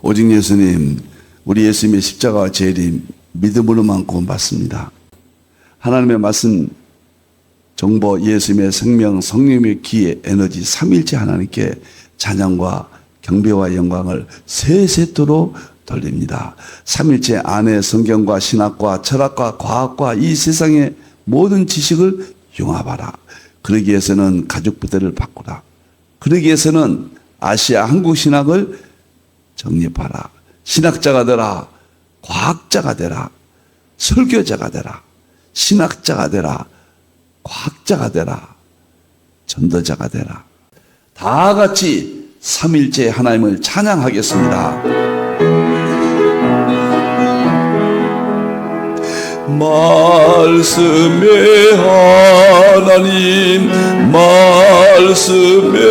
오직 예수님, 우리 예수님의 십자가와 재림 믿음으로만 구원받습니다. 하나님의 말씀, 정보, 예수님의 생명, 성령의 기회, 에너지, 삼일째 하나님께 찬양과 경배와 영광을 세세토록 돌립니다. 삼일째 안에 성경과 신학과 철학과 과학과 이 세상의 모든 지식을 융합하라. 그러기 위해서는 가족 부대를 바꾸라. 그러기 위해서는 아시아 한국 신학을 정립하라. 신학자가 되라. 과학자가 되라. 설교자가 되라. 신학자가 되라. 과학자가 되라. 전도자가 되라. 다 같이 삼일째 하나님을 찬양하겠습니다. 말씀의 하나님, 말씀의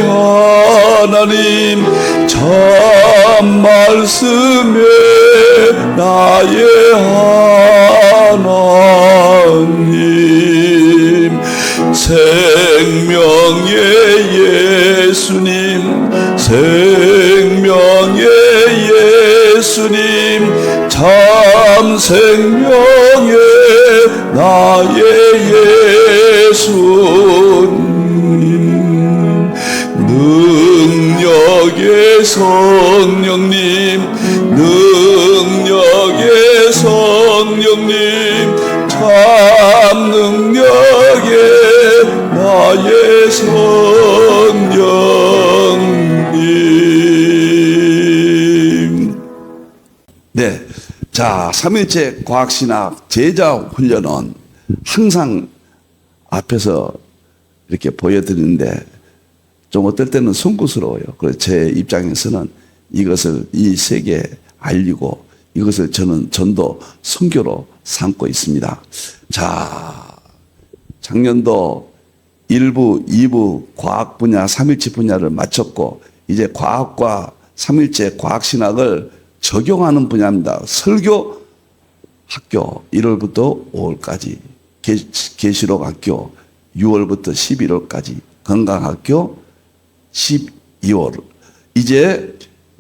하나님, 참 말씀의 나의 하나님, 생명의 예수님, 생명의 예수님, 참 생명의 나의 예수님, 능력의 성령님, 능력의 성령님, 참 능력의 나의 성령님. 네. 자, 삼일째 과학신학 제자 훈련은 항상 앞에서 이렇게 보여드리는데 좀 어떨 때는 송구스러워요. 그래서 제 입장에서는 이것을 이 세계에 알리고 이것을 저는 전도 선교로 삼고 있습니다. 자, 작년도 1부, 2부 과학 분야, 삼일체 분야를 마쳤고 이제 과학과 삼일체 과학신학을 적용하는 분야입니다. 설교 학교 1월부터 5월까지, 계시록 학교 6월부터 11월까지, 건강학교 12월. 이제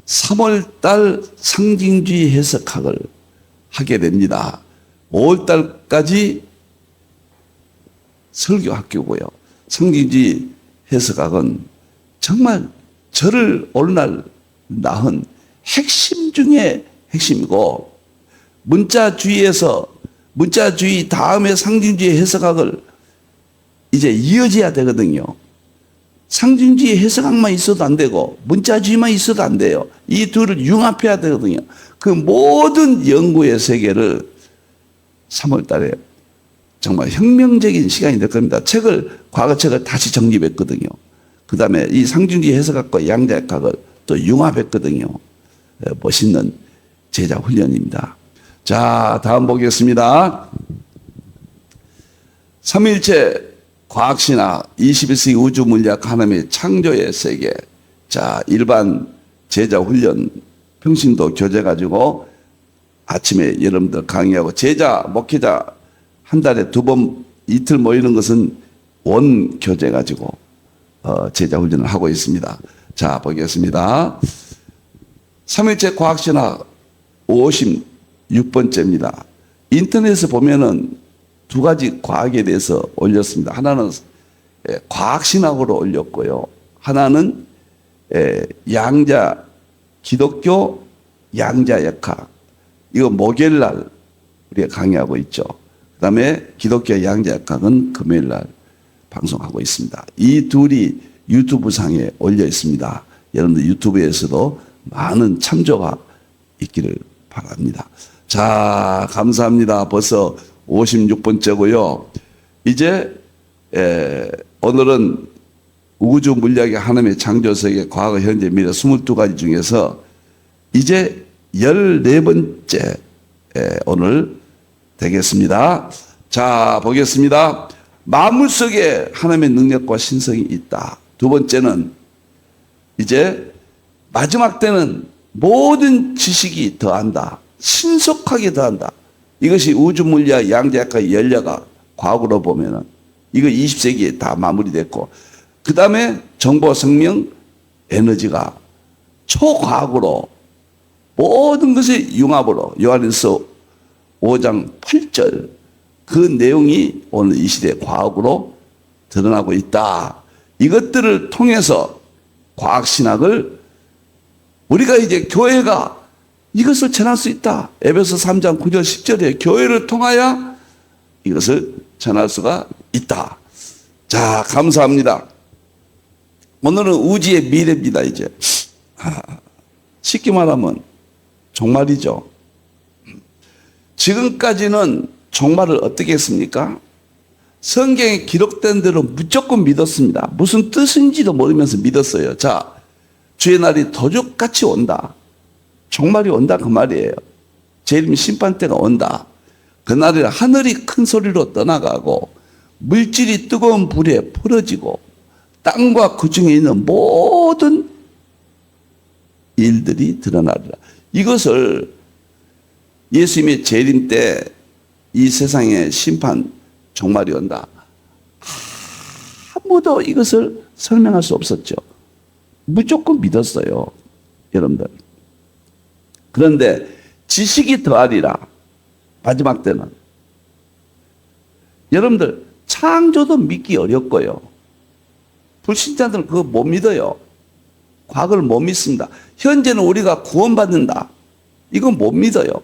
3월달 상징주의 해석학을 하게 됩니다. 5월달까지 설교학교고요. 상징주의 해석학은 정말 저를 오늘날 낳은 핵심 중에 핵심이고, 문자주의 다음에 상징주의 해석학을 이제 이어져야 되거든요. 상징주의 해석학만 있어도 안 되고 문자주의만 있어도 안 돼요. 이 둘을 융합해야 되거든요. 그 모든 연구의 세계를 3월 달에 정말 혁명적인 시간이 될 겁니다. 과거책을 다시 정립했거든요. 그 다음에 이 상징주의 해석학과 양자역학을 또 융합했거든요. 멋있는 제자 훈련입니다. 자, 다음 보겠습니다. 삼일체 과학신학, 21세기 우주물리학 하나님의 창조의 세계. 자, 일반 제자 훈련 평신도 교재 가지고 아침에 여러분들 강의하고 제자, 목회자 한 달에 2번, 이틀 모이는 것은 원 교재 가지고 제자 훈련을 하고 있습니다. 자, 보겠습니다. 삼일체 과학신학 56번째입니다. 인터넷에 보면은 2가지 과학에 대해서 올렸습니다. 하나는 과학신학으로 올렸고요. 하나는 기독교 양자역학. 이거 목요일날 우리가 강의하고 있죠. 그 다음에 기독교 양자역학은 금요일날 방송하고 있습니다. 이 둘이 유튜브상에 올려 있습니다. 여러분들 유튜브에서도 많은 참조가 있기를 바랍니다. 자, 감사합니다. 벌써 56번째고요. 이제 오늘은 우주 물리학의 하나님의 창조세계 과거 현재 미래 22가지 중에서 이제 14번째 오늘 되겠습니다. 자, 보겠습니다. 만물 속에 하나님의 능력과 신성이 있다. 2번째는 이제 마지막 때는 모든 지식이 더한다. 신속하게 더한다. 이것이 우주물리학, 양자역학, 연려가 과학으로 보면은 이거 20세기에 다 마무리됐고, 그 다음에 정보, 생명, 에너지가 초과학으로 모든 것이 융합으로 요한일서 5장 8절 그 내용이 오늘 이 시대 과학으로 드러나고 있다. 이것들을 통해서 과학신학을 우리가 이제 교회가 이것을 전할 수 있다. 에베소 3장 9절 10절에 교회를 통하여 이것을 전할 수가 있다. 자, 감사합니다. 오늘은 우주의 미래입니다. 이제 쉽게 말하면 종말이죠. 지금까지는 종말을 어떻게 했습니까? 성경에 기록된 대로 무조건 믿었습니다. 무슨 뜻인지도 모르면서 믿었어요. 자, 주의 날이 도적같이 온다. 종말이 온다 그 말이에요. 재림 심판 때가 온다. 그날에 하늘이 큰 소리로 떠나가고 물질이 뜨거운 불에 풀어지고 땅과 그 중에 있는 모든 일들이 드러나리라. 이것을 예수님의 재림 때 이 세상의 심판 종말이 온다. 아무도 이것을 설명할 수 없었죠. 무조건 믿었어요. 여러분들. 그런데 지식이 더하리라. 마지막 때는. 여러분들 창조도 믿기 어렵고요. 불신자들은 그거 못 믿어요. 과거를 못 믿습니다. 현재는 우리가 구원받는다. 이건 못 믿어요.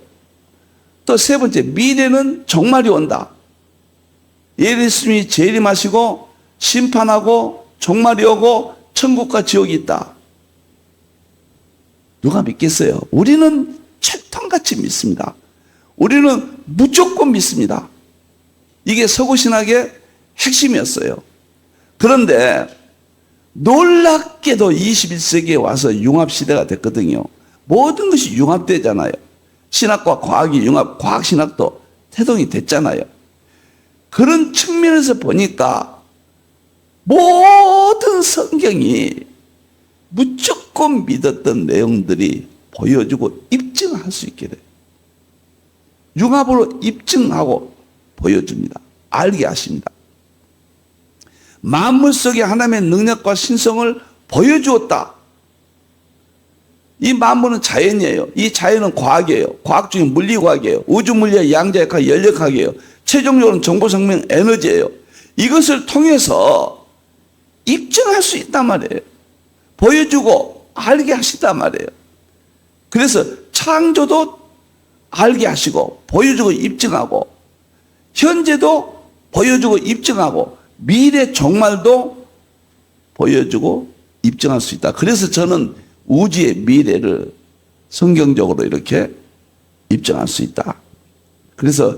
또 세 번째, 미래는 종말이 온다. 예수님이 재림하시고 심판하고 종말이 오고 천국과 지옥이 있다. 누가 믿겠어요? 우리는 철통같이 믿습니다. 우리는 무조건 믿습니다. 이게 서구신학의 핵심이었어요. 그런데 놀랍게도 21세기에 와서 융합시대가 됐거든요. 모든 것이 융합되잖아요. 신학과 과학이 융합, 과학신학도 태동이 됐잖아요. 그런 측면에서 보니까 모든 성경이 무조건 믿었던 내용들이 보여주고 입증할 수 있게 돼요. 융합으로 입증하고 보여줍니다. 알게 하십니다. 만물 속에 하나님의 능력과 신성을 보여주었다. 이 만물은 자연이에요. 이 자연은 과학이에요. 과학 중에 물리과학이에요. 우주물리의 양자역학, 연력학이에요. 최종적으로는 정보생명 에너지예요. 이것을 통해서 입증할 수 있단 말이에요. 보여주고 알게 하신단 말이에요. 그래서 창조도 알게 하시고 보여주고 입증하고 현재도 보여주고 입증하고 미래 종말도 보여주고 입증할 수 있다. 그래서 저는 우주의 미래를 성경적으로 이렇게 입증할 수 있다. 그래서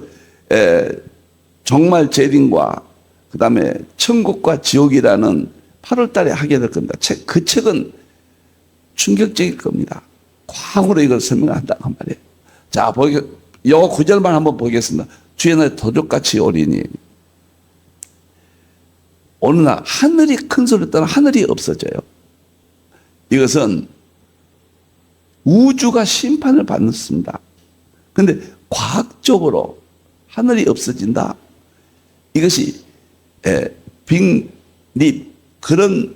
종말 재림과 그 다음에 천국과 지옥이라는 8월 달에 하게 될 겁니다. 그 책은 충격적일 겁니다. 과학으로 이걸 설명한다 그 말이에요. 자, 요 구절만 한번 보겠습니다. 주의 날 도적같이 오리니 어느 날 하늘이 큰 소리를 떠나 하늘이 없어져요. 이것은 우주가 심판을 받습니다. 그런데 과학적으로 하늘이 없어진다. 이것이 빅립 그런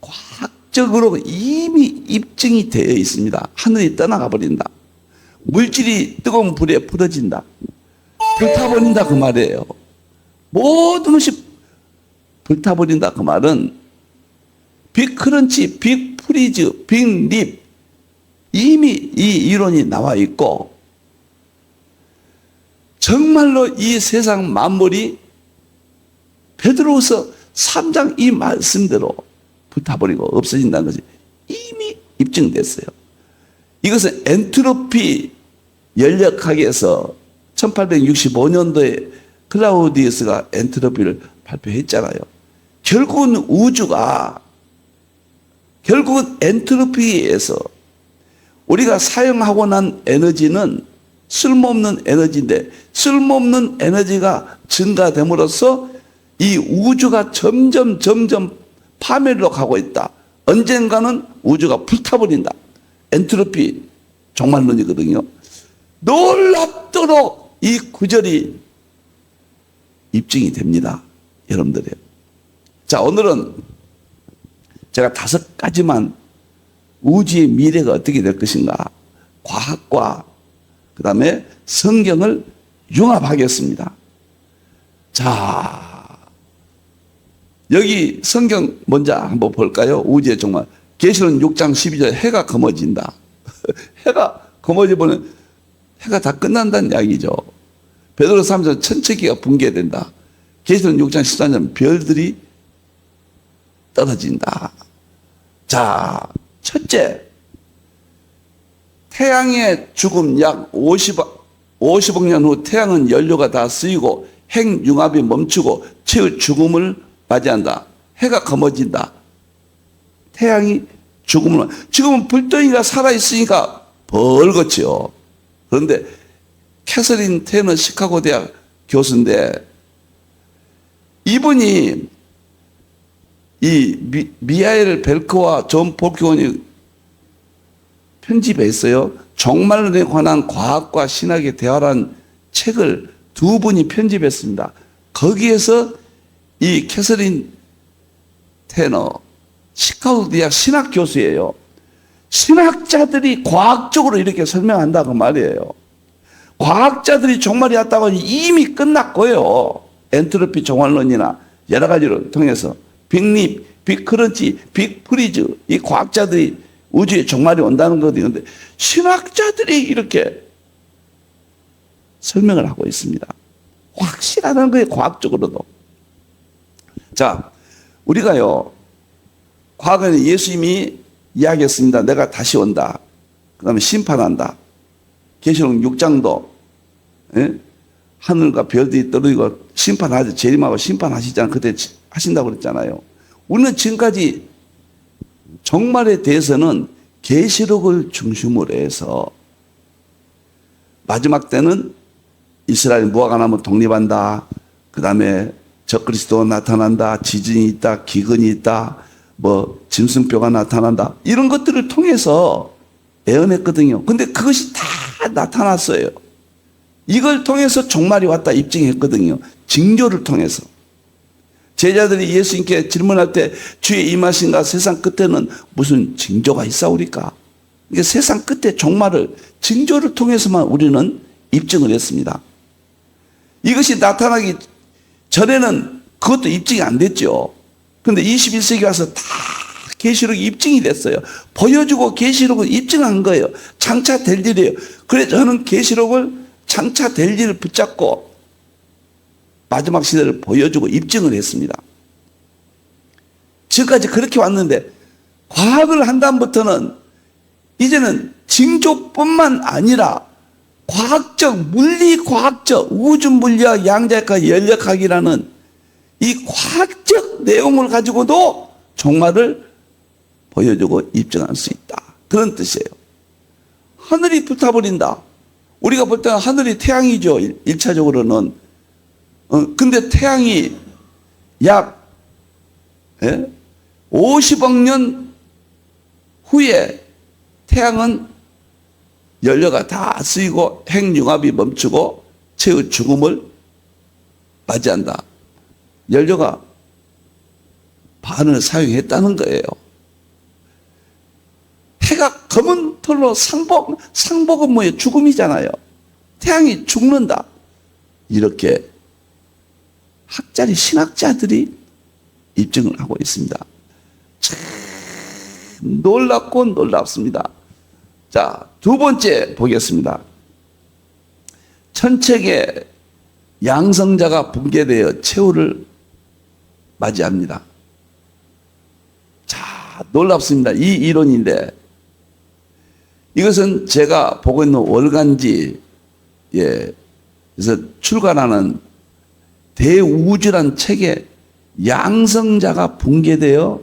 과학적으로 이미 입증이 되어 있습니다. 하늘이 떠나가 버린다. 물질이 뜨거운 불에 풀어진다. 불타버린다 그 말이에요. 모든 것이 불타버린다 그 말은 빅크런치, 빅프리즈, 빅립 이미 이 이론이 나와 있고 정말로 이 세상 만물이 베드로후서 3장 이 말씀대로 불타버리고 없어진다는 것이 이미 입증됐어요. 이것은 엔트로피 연력학에서 1865년도에 클라우디우스가 엔트로피를 발표했잖아요. 결국은 결국은 엔트로피에서 우리가 사용하고 난 에너지는 쓸모없는 에너지인데 쓸모없는 에너지가 증가됨으로써 이 우주가 점점 파멸로 가고 있다. 언젠가는 우주가 불타버린다. 엔트로피 종말론이거든요. 놀랍도록 이 구절이 입증이 됩니다. 여러분들이요. 자, 오늘은 제가 5가지만 우주의 미래가 어떻게 될 것인가 과학과 그다음에 성경을 융합하겠습니다. 자, 여기 성경 먼저 한번 볼까요? 우주의 종말. 계시록 6장 12절 해가 검어진다. 해가 검어지면 해가 다 끝난다는 이야기죠. 베드로 3장 천체기가 붕괴된다. 계시록 6장 14절 별들이 떨어진다. 자, 첫째, 태양의 죽음 약 50억 년 후 태양은 연료가 다 쓰이고 핵융합이 멈추고 최후 죽음을 맞이한다. 해가 검어진다. 태양이 죽음을, 지금은 불덩이가 살아있으니까 벌겋지요. 그런데 캐서린 테너 시카고 대학 교수인데 이분이 이 미하엘 벨크와 존 볼키온이 편집했어요. 종말론에 관한 과학과 신학의 대화라는 책을 두 분이 편집했습니다. 거기에서 이 캐서린 테너 시카고 대학 신학 교수예요. 신학자들이 과학적으로 이렇게 설명한다고 말이에요. 과학자들이 종말이 왔다고 이미 끝났고요. 엔트로피 종말론이나 여러 가지를 통해서 빅립, 빅크런치, 빅프리즈 이 과학자들이 우주에 종말이 온다는 거거든요. 근데 신학자들이 이렇게 설명을 하고 있습니다. 확실하다는 거예요, 과학적으로도. 자, 우리가요, 과거에는 예수님이 이야기했습니다. 내가 다시 온다. 그 다음에 심판한다. 계시록 6장도 예? 하늘과 별들이 떨어지고 심판하지, 재림하고 심판하시잖아요. 그때 하신다고 그랬잖아요. 우리는 지금까지 종말에 대해서는 계시록을 중심으로 해서 마지막 때는 이스라엘 무화과 나무 독립한다. 그 다음에 적그리스도가 나타난다. 지진이 있다. 기근이 있다. 뭐 짐승뼈가 나타난다. 이런 것들을 통해서 예언했거든요. 근데 그것이 다 나타났어요. 이걸 통해서 종말이 왔다 입증했거든요. 징조를 통해서. 제자들이 예수님께 질문할 때 주의 임하신가 세상 끝에는 무슨 징조가 있사오리까? 이게 세상 끝에 종말을 징조를 통해서만 우리는 입증을 했습니다. 이것이 나타나기 전에는 그것도 입증이 안 됐죠. 그런데 21세기 와서 다 계시록이 입증이 됐어요. 보여주고 계시록을 입증한 거예요. 장차 될 일이에요. 그래서 저는 계시록을 장차 될 일을 붙잡고 마지막 시대를 보여주고 입증을 했습니다. 지금까지 그렇게 왔는데 과학을 한 다음부터는 이제는 징조뿐만 아니라 과학적, 물리과학적, 우주물리학, 양자역학, 연력학이라는 이 과학적 내용을 가지고도 종말을 보여주고 입증할 수 있다. 그런 뜻이에요. 하늘이 불타버린다. 우리가 볼 때는 하늘이 태양이죠. 1차적으로는. 근데 태양이 약 50억 년 후에 태양은 연료가 다 쓰이고 핵융합이 멈추고 최후 죽음을 맞이한다. 연료가 반을 사용했다는 거예요. 해가 검은 털로 상복은 뭐예요? 죽음이잖아요. 태양이 죽는다. 이렇게 학자리 신학자들이 입증을 하고 있습니다. 참 놀랍고 놀랍습니다. 자, 두 번째 보겠습니다. 천체계 양성자가 붕괴되어 최후를 맞이합니다. 자, 놀랍습니다. 이 이론인데 이것은 제가 보고 있는 월간지에서 출간하는 대우주란 책에 양성자가 붕괴되어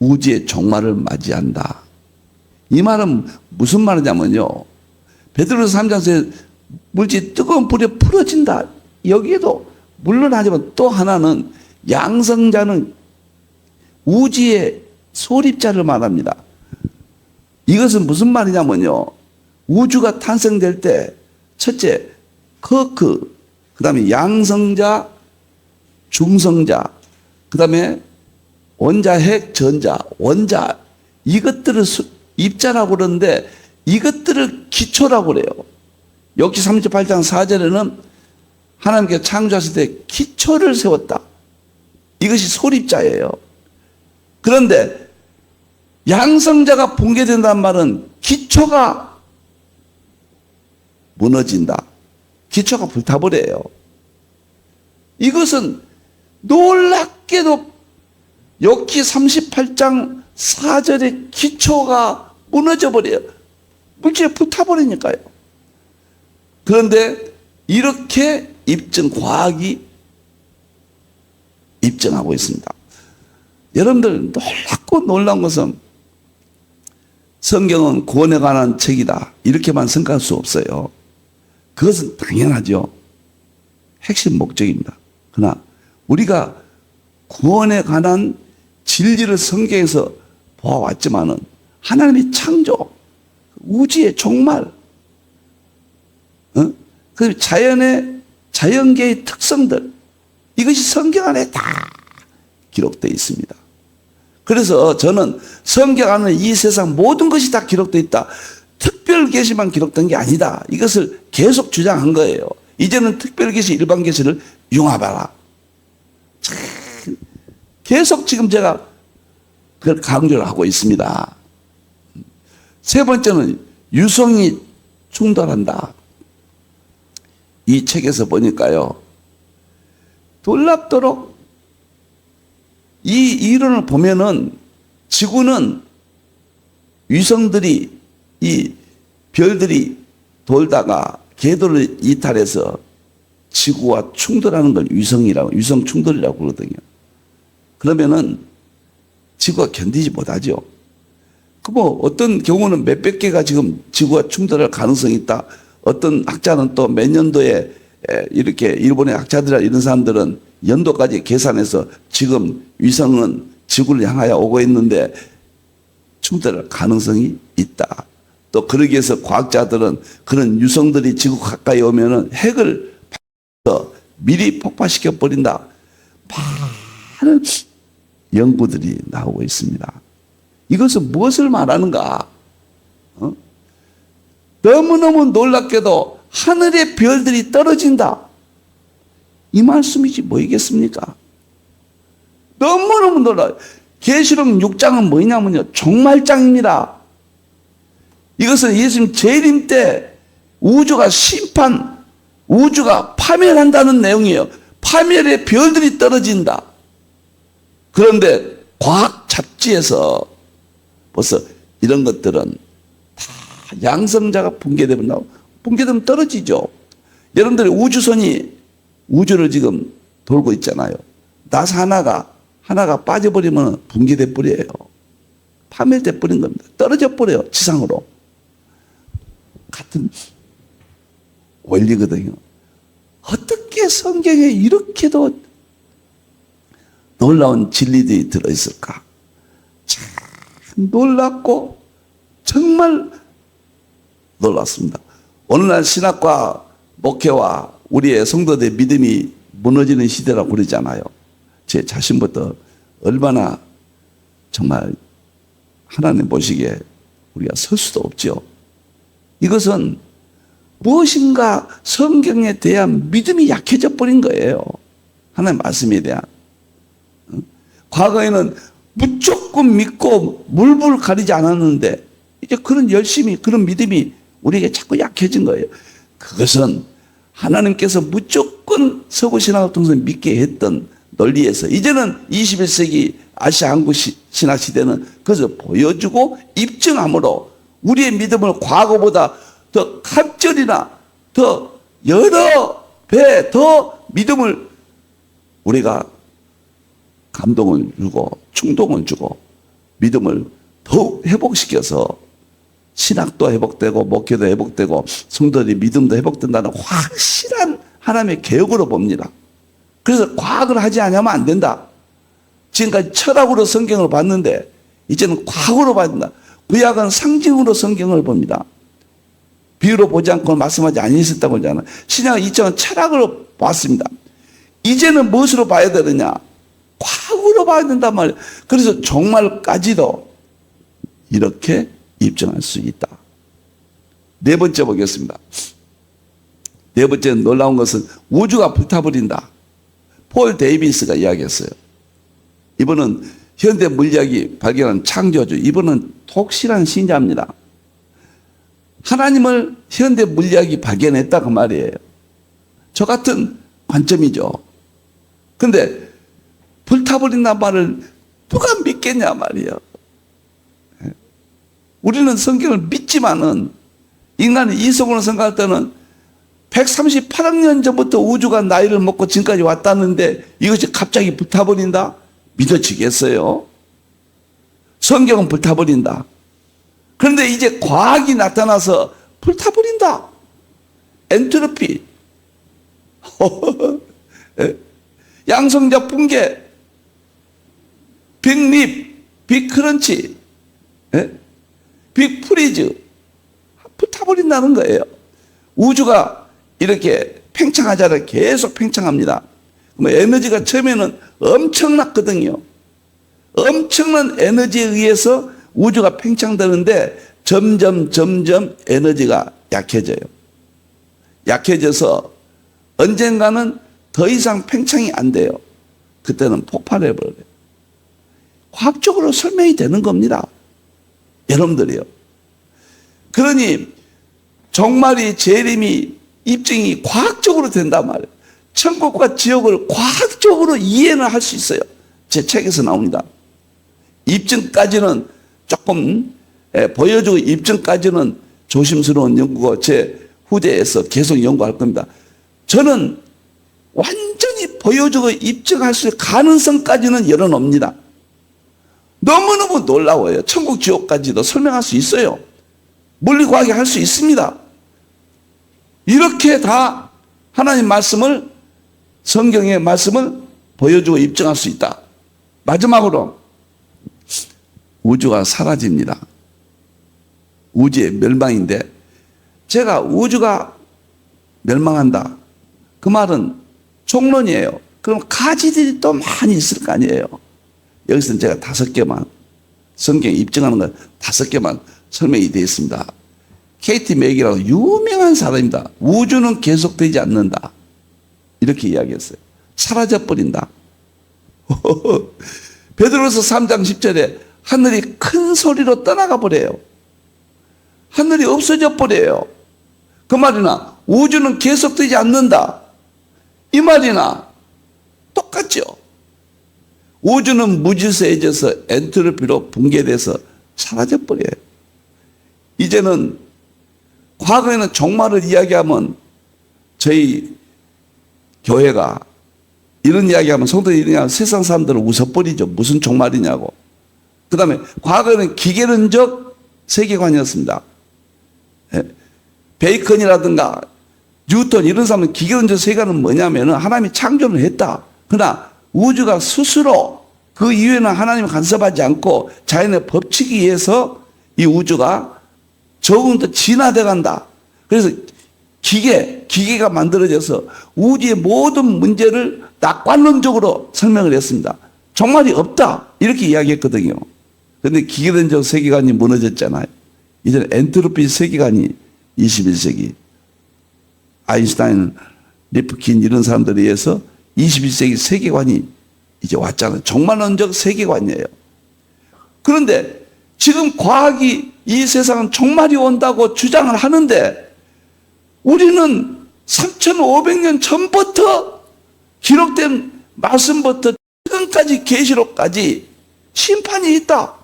우주의 종말을 맞이한다. 이 말은 무슨 말이냐면요. 베드로서 3장에서 물질이 뜨거운 불에 풀어진다. 여기에도 물론 하지만 또 하나는 양성자는 우주의 소립자를 말합니다. 이것은 무슨 말이냐면요. 우주가 탄생될 때 첫째 쿼크, 그 다음에 양성자, 중성자, 그 다음에 원자, 핵, 전자, 원자 이것들을 입자라고 그러는데 이것들을 기초라고 그래요. 욥기 38장 4절에는 하나님께 창조하실 때 기초를 세웠다. 이것이 소립자예요. 그런데 양성자가 붕괴된다는 말은 기초가 무너진다. 기초가 불타버려요. 이것은 놀랍게도 욥기 38장 4절의 기초가 무너져 버려요. 물질에 불타버리니까요. 그런데 이렇게 과학이 입증하고 있습니다. 여러분들 놀랍고 놀라운 것은 성경은 구원에 관한 책이다. 이렇게만 생각할 수 없어요. 그것은 당연하죠. 핵심 목적입니다. 그러나 우리가 구원에 관한 진리를 성경에서 보아왔지만은 하나님의 창조, 우주의 종말, 그 자연계의 특성들, 이것이 성경 안에 다 기록되어 있습니다. 그래서 저는 성경 안에 이 세상 모든 것이 다 기록되어 있다. 특별 계시만 기록된 게 아니다. 이것을 계속 주장한 거예요. 이제는 특별 계시, 일반 계시를 융합하라. 계속 지금 제가 그걸 강조를 하고 있습니다. 세 번째는 유성이 충돌한다. 이 책에서 보니까요, 놀랍도록 이 이론을 보면은 지구는 위성들이, 이 별들이 돌다가 궤도를 이탈해서 지구와 충돌하는 걸 위성 충돌이라고 그러거든요. 그러면은 지구가 견디지 못하죠. 그 뭐 어떤 경우는 몇백 개가 지금 지구와 충돌할 가능성이 있다. 어떤 학자는 또 몇 년도에 이렇게 일본의 학자들이나 이런 사람들은 연도까지 계산해서 지금 위성은 지구를 향하여 오고 있는데 충돌할 가능성이 있다. 또 그러기 위해서 과학자들은 그런 유성들이 지구 가까이 오면은 핵을 미리 폭파시켜 버린다. 많은 연구들이 나오고 있습니다. 이것은 무엇을 말하는가? 너무너무 놀랍게도 하늘의 별들이 떨어진다. 이 말씀이지 뭐이겠습니까? 너무너무 놀라요. 계시록 6장은 뭐냐면요, 종말장입니다. 이것은 예수님 재림 때 우주가 우주가 파멸한다는 내용이에요. 파멸의 별들이 떨어진다. 그런데 과학 잡지에서 벌써 이런 것들은 다 양성자가 붕괴되면 떨어지죠. 여러분들이 우주선이 우주를 지금 돌고 있잖아요. 나사 하나가 빠져버리면 붕괴돼 버려요. 파멸돼 버린 겁니다. 떨어져 버려요. 지상으로. 같은 원리거든요. 어떻게 성경에 이렇게도 놀라운 진리들이 들어있을까? 참 놀랍고 정말 놀랐습니다. 오늘날 신학과 목회와 우리의 성도들의 믿음이 무너지는 시대라고 그러잖아요. 제 자신부터 얼마나 정말 하나님 보시기에 우리가 설 수도 없죠. 이것은 무엇인가 성경에 대한 믿음이 약해져 버린 거예요. 하나님 말씀에 대한. 과거에는 무조건 믿고 물불 가리지 않았는데 이제 그런 열심히, 그런 믿음이 우리에게 자꾸 약해진 거예요. 그것은 하나님께서 무조건 서구신학을 통해서 믿게 했던 논리에서 이제는 21세기 아시아 한국 신학 시대는 그것을 보여주고 입증함으로 우리의 믿음을 과거보다 더 갑절이나 더 여러 배 더 믿음을 우리가 감동을 주고 충동을 주고 믿음을 더욱 회복시켜서 신학도 회복되고 목회도 회복되고 성도들의 믿음도 회복된다는 확실한 하나님의 계획으로 봅니다. 그래서 과학을 하지 않으면 안 된다. 지금까지 철학으로 성경을 봤는데 이제는 과학으로 봐야 된다. 구약은 상징으로 성경을 봅니다. 비유로 보지 않고 말씀하지 아니했다고 하잖아요. 신약은 이처럼 철학으로 봤습니다. 이제는 무엇으로 봐야 되느냐? 과학으로 봐야 된단 말이에요. 그래서 정말까지도 이렇게 입증할 수 있다. 네 번째 보겠습니다. 네 번째 놀라운 것은 우주가 불타버린다. 폴 데이비스가 이야기했어요. 이분은 현대 물리학이 발견한 창조주, 이분은 독실한 신자입니다. 하나님을 현대 물리학이 발견했다 그 말이에요. 저 같은 관점이죠. 근데 불타버린다는 말을 누가 믿겠냐 말이에요. 우리는 성경을 믿지만은 인간이 이성으로 생각할 때는 138억 년 전부터 우주가 나이를 먹고 지금까지 왔다는데 이것이 갑자기 불타버린다? 믿어지겠어요? 성경은 불타버린다. 그런데 이제 과학이 나타나서 불타버린다. 엔트로피. 양성자 붕괴. 빅립. 빅크런치. 빅프리즈. 불타버린다는 거예요. 우주가 이렇게 팽창하잖아요. 계속 팽창합니다. 에너지가 처음에는 엄청났거든요. 엄청난 에너지에 의해서 우주가 팽창되는데 점점 에너지가 약해져요. 약해져서 언젠가는 더 이상 팽창이 안 돼요. 그때는 폭발해버려요. 과학적으로 설명이 되는 겁니다. 여러분들이요. 그러니 종말이 재림이 입증이 과학적으로 된단 말이에요. 천국과 지옥을 과학적으로 이해는 할 수 있어요. 제 책에서 나옵니다. 입증까지는 조금 보여주고 입증까지는 조심스러운 연구고 제 후대에서 계속 연구할 겁니다. 저는 완전히 보여주고 입증할 수 있는 가능성까지는 열어놓습니다. 너무너무 놀라워요. 천국 지옥까지도 설명할 수 있어요. 물리과학이 할 수 있습니다. 이렇게 다 하나님 말씀을, 성경의 말씀을 보여주고 입증할 수 있다. 마지막으로 우주가 사라집니다. 우주의 멸망인데, 제가 우주가 멸망한다, 그 말은 총론이에요. 그럼 가지들이 또 많이 있을 거 아니에요. 여기서는 제가 5개만, 성경에 입증하는 건 5개만 설명이 되어 있습니다. 케이티 맥이라고 유명한 사람입니다. 우주는 계속되지 않는다, 이렇게 이야기했어요. 사라져버린다. 베드로서 3장 10절에 하늘이 큰 소리로 떠나가 버려요. 하늘이 없어져 버려요. 그 말이나 우주는 계속되지 않는다, 이 말이나 똑같죠. 우주는 무질서해져서 엔트로피로 붕괴돼서 사라져 버려요. 이제는, 과거에는 종말을 이야기하면 저희 교회가 이런 이야기하면, 성도들이 이런 이야기하면 세상 사람들은 웃어버리죠. 무슨 종말이냐고. 그 다음에 과거에는 기계론적 세계관이었습니다. 베이컨이라든가 뉴턴 이런 사람은 기계론적 세계관은 뭐냐면 하나님이 창조를 했다. 그러나 우주가 스스로 그 이후에는 하나님을 간섭하지 않고 자연의 법칙에 의해서 이 우주가 조금 더 진화돼 간다. 그래서 기계가 만들어져서 우주의 모든 문제를 낙관론적으로 설명을 했습니다. 종말이 없다, 이렇게 이야기했거든요. 그런데 기계론적 세계관이 무너졌잖아요. 이제는 엔트로피 세계관이 21세기 아인슈타인, 리프킨 이런 사람들에 의해서 21세기 세계관이 이제 왔잖아요. 종말론적 세계관이에요. 그런데 지금 과학이 이 세상은 종말이 온다고 주장을 하는데, 우리는 3,500년 전부터 기록된 말씀부터 지금까지 계시록까지 심판이 있다,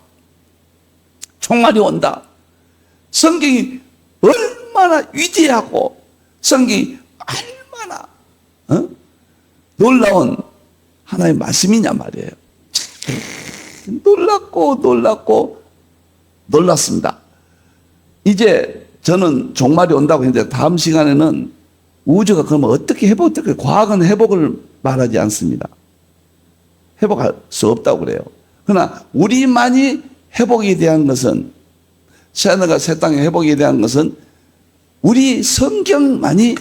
종말이 온다, 성경이 얼마나 위대하고 성경이 얼마나 놀라운 하나의 말씀이냐 말이에요. 놀랐고 놀랐습니다. 이제 저는 종말이 온다고 했는데 다음 시간에는 우주가 그러면 어떻게 회복될까요? 과학은 회복을 말하지 않습니다. 회복할 수 없다고 그래요. 그러나 우리만이 회복에 대한 것은, 새하늘과 새 땅의 회복에 대한 것은 우리 성경만이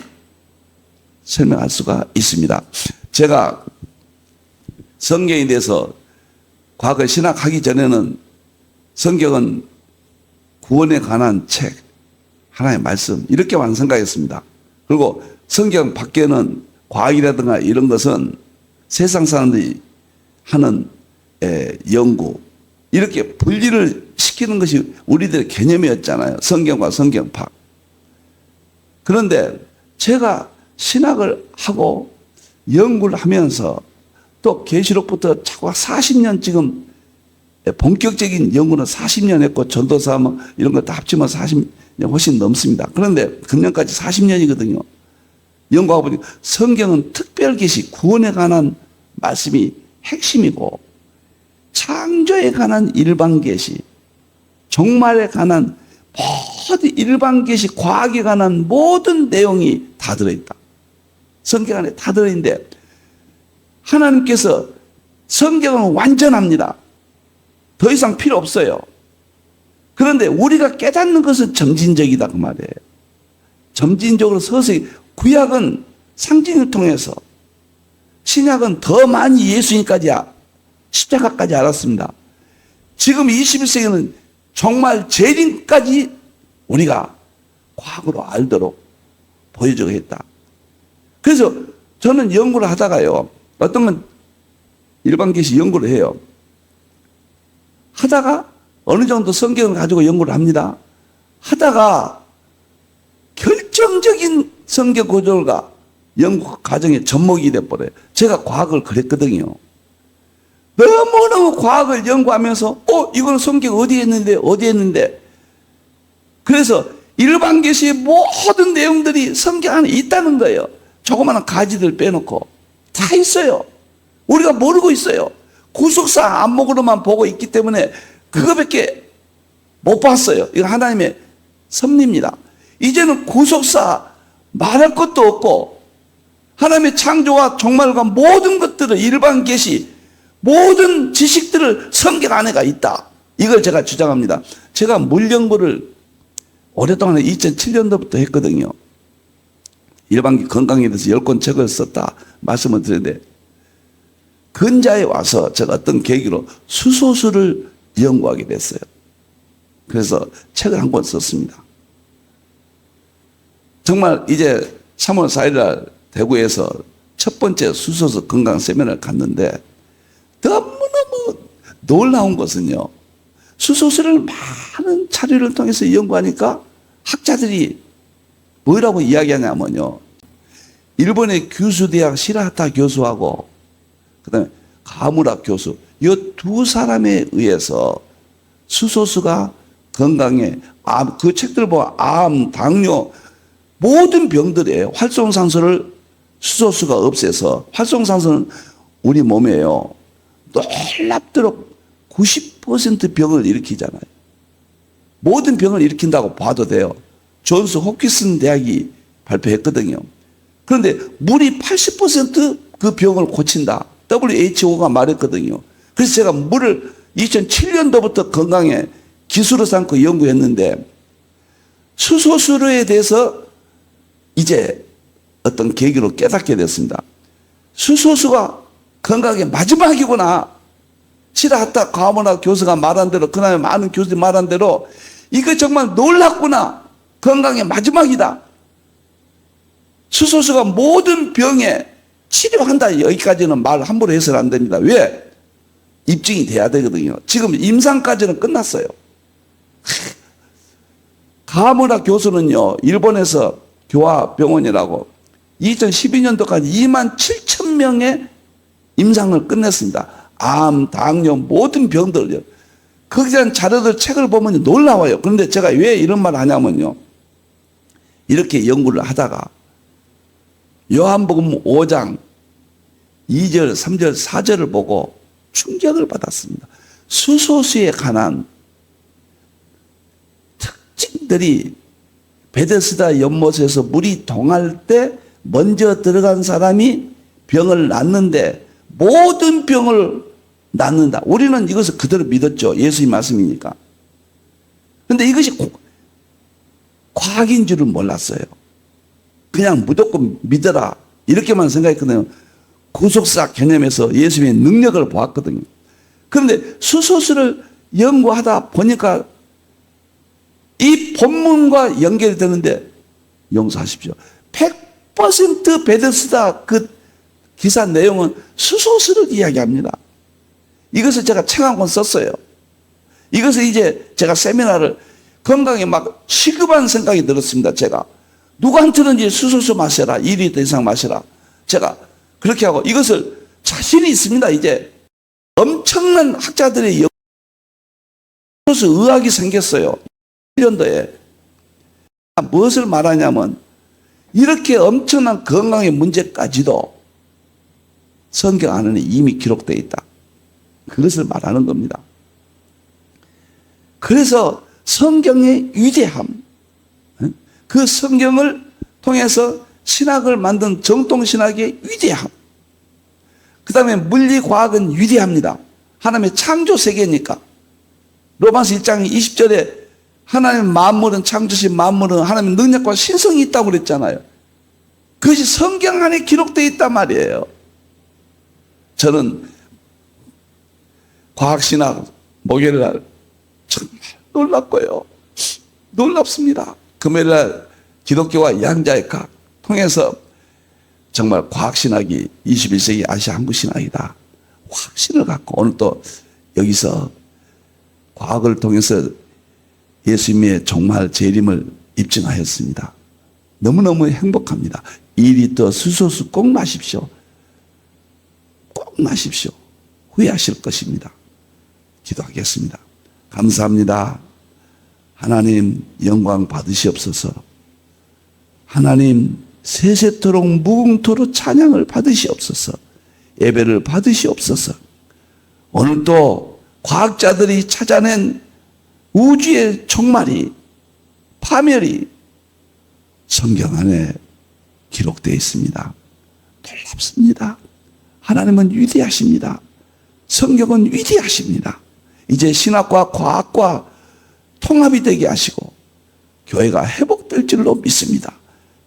설명할 수가 있습니다. 제가 성경에 대해서 과거 신학하기 전에는 성경은 구원에 관한 책, 하나의 말씀 이렇게만 생각했습니다. 그리고 성경 밖에는 과학이라든가 이런 것은 세상 사람들이 하는 연구 이렇게 분리를 시키는 것이 우리들의 개념이었잖아요. 성경과 성경학. 그런데 제가 신학을 하고 연구를 하면서 또 계시록부터 차고 40년 지금 본격적인 연구는 40년 했고 전도사 뭐 이런 거 다 합치면 40년 훨씬 넘습니다. 그런데 금년까지 40년이거든요. 연구하고 보니 성경은 특별계시 구원에 관한 말씀이 핵심이고 창조에 관한 일반계시, 종말에 관한 모든 일반계시, 과학에 관한 모든 내용이 다 들어있다. 성경 안에 다 들어있는데 하나님께서 성경은 완전합니다. 더 이상 필요 없어요. 그런데 우리가 깨닫는 것은 점진적이다 그 말이에요. 점진적으로 서서히 구약은 상징을 통해서 신약은 더 많이 예수님까지 십자가까지 알았습니다. 지금 21세기는 정말 재림까지 우리가 과학으로 알도록 보여주고 했다. 그래서 저는 연구를 하다가요. 어떤 건 일반계시 연구를 해요. 하다가 어느 정도 성경을 가지고 연구를 합니다. 하다가 결정적인 성경 구절과 연구 과정의 접목이 돼버려요. 제가 과학을 그랬거든요. 너무너무 과학을 연구하면서 이거는 성경 어디에 있는데 그래서 일반 계시의 모든 내용들이 성경 안에 있다는 거예요. 조그마한 가지들 빼놓고 다 있어요. 우리가 모르고 있어요. 구속사 안목으로만 보고 있기 때문에 그거밖에 못 봤어요. 이거 하나님의 섭리입니다. 이제는 구속사 말할 것도 없고 하나님의 창조와 종말과 모든 것들을 일반 계시 모든 지식들을 성경 안에가 있다. 이걸 제가 주장합니다. 제가 물 연구를 오랫동안 2007년도부터 했거든요. 일반 건강에 대해서 10권 책을 썼다 말씀을 드렸는데 근자에 와서 제가 어떤 계기로 수소수를 연구하게 됐어요. 그래서 책을 한 권 썼습니다. 정말 이제 3월 4일날 대구에서 첫 번째 수소수 건강 세미나를 갔는데 너무너무 놀라운 것은요. 수소수를 많은 자료를 통해서 연구하니까 학자들이 뭐라고 이야기하냐면요. 일본의 규슈대학 시라하타 교수하고 그다음에 가무라 교수 이 두 사람에 의해서 수소수가 건강에 그 책들 보면 암, 당뇨 모든 병들의 활성산소를 수소수가 없애서 활성산소는 우리 몸에요. 놀랍도록 90% 병을 일으키잖아요. 모든 병을 일으킨다고 봐도 돼요. 존스 홉킨슨 대학이 발표했거든요. 그런데 물이 80% 병을 고친다. WHO가 말했거든요. 그래서 제가 물을 2007년도부터 건강에 기술을 삼고 연구했는데 수소수로에 대해서 이제 어떤 계기로 깨닫게 됐습니다. 수소수가 건강의 마지막이구나. 시라하타 가모나 교수가 말한 대로 그다음에 많은 교수들이 말한 대로 이거 정말 놀랍구나. 건강의 마지막이다. 수소수가 모든 병에 치료한다. 여기까지는 말 함부로 해서는 안 됩니다. 왜? 입증이 돼야 되거든요. 지금 임상까지는 끝났어요. 가무라 교수는요. 일본에서 교화병원이라고 2012년도까지 27,000명의 임상을 끝냈습니다. 암, 당뇨 모든 병들요. 거기에 대한 자료들 책을 보면 놀라워요. 그런데 제가 왜 이런 말을 하냐면요. 이렇게 연구를 하다가 요한복음 5장 2절, 3절, 4절을 보고 충격을 받았습니다. 수소수에 관한 특징들이 베데스다 연못에서 물이 동할 때 먼저 들어간 사람이 병을 낫는데 모든 병을 낫는다. 우리는 이것을 그대로 믿었죠. 예수의 말씀이니까. 그런데 이것이 과학인 줄은 몰랐어요. 그냥 무조건 믿어라. 이렇게만 생각했거든요. 구속사 개념에서 예수님의 능력을 보았거든요. 그런데 수소수를 연구하다 보니까 이 본문과 연결이 되는데 용서하십시오. 100% 베데스다 그 기사 내용은 수소수를 이야기합니다. 이것을 제가 책 한 권 썼어요. 이것을 이제 제가 세미나를 건강에 막 시급한 생각이 들었습니다. 제가 누구한테든지 수소수 마셔라. 2리터 이상 마셔라. 제가 그렇게 하고 이것을 자신이 있습니다. 이제 엄청난 학자들의 수소수 의학이 생겼어요. 1년도에 무엇을 말하냐면 이렇게 엄청난 건강의 문제까지도 성경 안에 이미 기록되어 있다. 그것을 말하는 겁니다. 그래서 성경의 위대함, 그 성경을 통해서 신학을 만든 정통신학의 위대함, 그 다음에 물리과학은 위대합니다. 하나님의 창조 세계니까. 로마서 1장 20절에 하나님의 만물은, 창조신 만물은 하나님의 능력과 신성이 있다고 그랬잖아요. 그것이 성경 안에 기록되어 있단 말이에요. 저는 과학신학 목요일날 정말 놀랍고요. 놀랍습니다. 금요일날 기독교와 양자역학 통해서 정말 과학신학이 21세기 아시아 한국신학이다. 확신을 갖고 오늘 또 여기서 과학을 통해서 예수님의 종말 재림을 입증하였습니다. 너무너무 행복합니다. 2리터 수소수 꼭 마십시오. 꼭 마십시오. 후회하실 것입니다. 기도하겠습니다. 감사합니다. 하나님 영광 받으시옵소서. 하나님 세세토록 무궁토록 찬양을 받으시옵소서. 예배를 받으시옵소서. 오늘도 과학자들이 찾아낸 우주의 종말이, 파멸이 성경 안에 기록되어 있습니다. 놀랍습니다. 하나님은 위대하십니다. 성경은 위대하십니다. 이제 신학과 과학과 통합이 되게 하시고 교회가 회복될 줄로 믿습니다.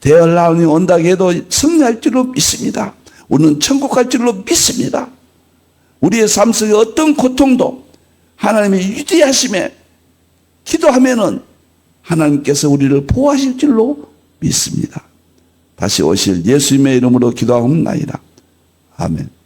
대열라운이 온다고 해도 승리할 줄로 믿습니다. 우리는 천국 갈 줄로 믿습니다. 우리의 삶 속에 어떤 고통도 하나님의 위대하심에 기도하면은 하나님께서 우리를 보호하실 줄로 믿습니다. 다시 오실 예수님의 이름으로 기도하옵나이다. 아멘.